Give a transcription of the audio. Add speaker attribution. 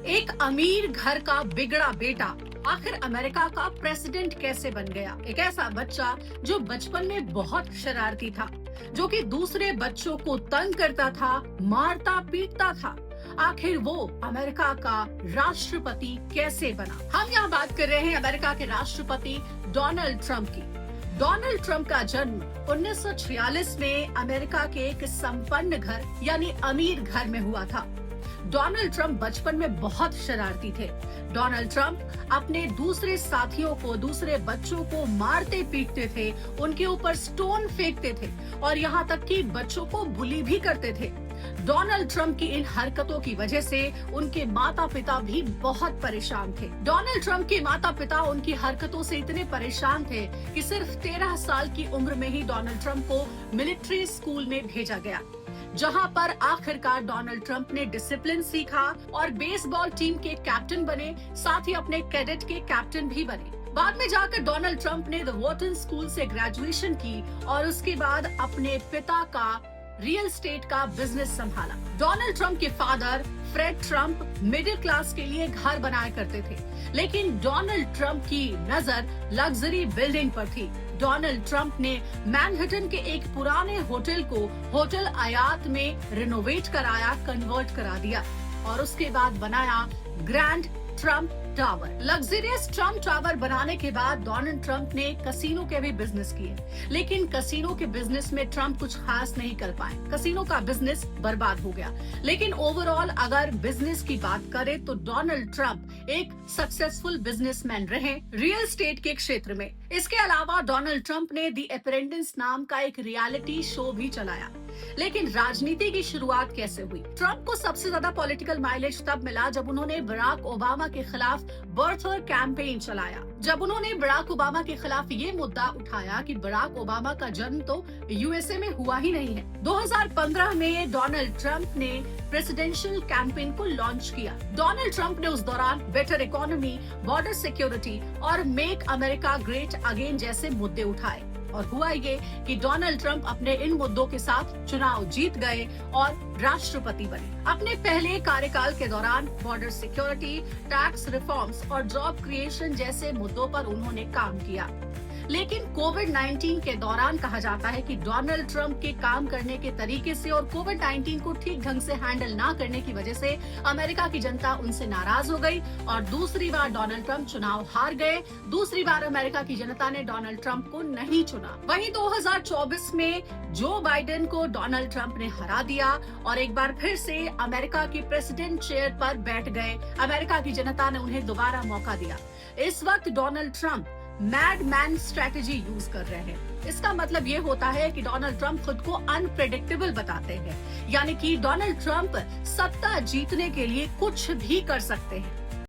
Speaker 1: एक अमीर घर का बिगड़ा बेटा आखिर अमेरिका का प्रेसिडेंट कैसे बन गया? एक ऐसा बच्चा जो बचपन में बहुत शरारती था, जो कि दूसरे बच्चों को तंग करता था, मारता पीटता था। आखिर वो अमेरिका का राष्ट्रपति कैसे बना? हम यहाँ बात कर रहे हैं अमेरिका के राष्ट्रपति डोनाल्ड ट्रंप की। डोनाल्ड ट्रंप का जन्म 1946 में अमेरिका के एक संपन्न घर यानी अमीर घर में हुआ था। डोनाल्ड ट्रंप बचपन में बहुत शरारती थे। डोनाल्ड ट्रंप अपने दूसरे साथियों को, दूसरे बच्चों को मारते पीटते थे, उनके ऊपर स्टोन फेंकते थे और यहाँ तक कि बच्चों को बुली भी करते थे। डोनाल्ड ट्रंप की इन हरकतों की वजह से उनके माता पिता भी बहुत परेशान थे। डोनाल्ड ट्रंप के माता पिता उनकी हरकतों से इतने परेशान थे कि सिर्फ 13 साल की उम्र में ही डोनाल्ड ट्रंप को मिलिट्री स्कूल में भेजा गया, जहां पर आखिरकार डोनाल्ड ट्रंप ने डिसिप्लिन सीखा और बेसबॉल टीम के कैप्टन बने, साथ ही अपने कैडेट के कैप्टन भी बने। बाद में जाकर डोनाल्ड ट्रंप ने द वॉटन स्कूल से ग्रेजुएशन की और उसके बाद अपने पिता का रियल एस्टेट का बिजनेस संभाला। डोनाल्ड ट्रंप के father Fred Trump middle class के लिए घर बनाया करते थे, लेकिन डोनाल्ड ट्रंप की नजर लग्जरी बिल्डिंग पर थी। डोनाल्ड ट्रंप ने मैनहट्टन के एक पुराने होटल को होटल आयात में रिनोवेट कराया, कन्वर्ट करा दिया और उसके बाद बनाया grand Trump tower. Luxurious Trump tower बनाने के बाद डोनाल्ड ट्रंप ने कसिनो के भी बिजनेस किए, लेकिन कसिनो के बिजनेस में ट्रंप कुछ खास नहीं कर पाए। कसिनो का बिजनेस बर्बाद हो गया। लेकिन ओवरऑल अगर बिजनेस की बात करें तो डोनाल्ड ट्रंप एक सक्सेसफुल बिजनेसमैन रहे रियल एस्टेट के क्षेत्र में। इसके अलावा डोनाल्ड ट्रंप ने दी अप्रेंटिस नाम का एक रियलिटी शो भी चलाया। लेकिन राजनीति की शुरुआत कैसे हुई? ट्रंप को सबसे ज्यादा पॉलिटिकल माइलेज तब मिला जब उन्होंने बराक ओबामा के खिलाफ बर्थर कैंपेन चलाया। जब उन्होंने बराक ओबामा के खिलाफ ये मुद्दा उठाया कि बराक ओबामा का जन्म तो यूएसए में हुआ ही नहीं है। 2015 में डोनाल्ड ट्रंप ने प्रेसिडेंशियल कैंपेन को लॉन्च किया। डोनाल्ड ट्रंप ने उस दौरान बेटर इकोनॉमी, बॉर्डर सिक्योरिटी और मेक अमेरिका ग्रेट अगेन जैसे मुद्दे उठाए और हुआ ये कि डोनाल्ड ट्रंप अपने इन मुद्दों के साथ चुनाव जीत गए और राष्ट्रपति बने। अपने पहले कार्यकाल के दौरान बॉर्डर सिक्योरिटी, टैक्स रिफॉर्म्स और जॉब क्रिएशन जैसे मुद्दों पर उन्होंने काम किया। लेकिन कोविड-19 के दौरान कहा जाता है कि डोनाल्ड ट्रंप के काम करने के तरीके से और कोविड-19 को ठीक ढंग से हैंडल ना करने की वजह से अमेरिका की जनता उनसे नाराज हो गई और दूसरी बार डोनाल्ड ट्रंप चुनाव हार गए। दूसरी बार अमेरिका की जनता ने डोनाल्ड ट्रंप को नहीं चुना। वहीं 2024 में जो बाइडेन को डोनाल्ड ट्रंप ने हरा दिया और एक बार फिर से अमेरिका की प्रेसिडेंट चेयर पर बैठ गए। अमेरिका की जनता ने उन्हें दोबारा मौका दिया। इस वक्त Donald Trump madman strategy use कर रहे हैं। इसका मतलब ये होता है कि डोनाल्ड ट्रंप खुद को अनप्रेडिक्टेबल बताते हैं, यानी कि डोनाल्ड ट्रंप सत्ता जीतने के लिए कुछ भी कर सकते हैं।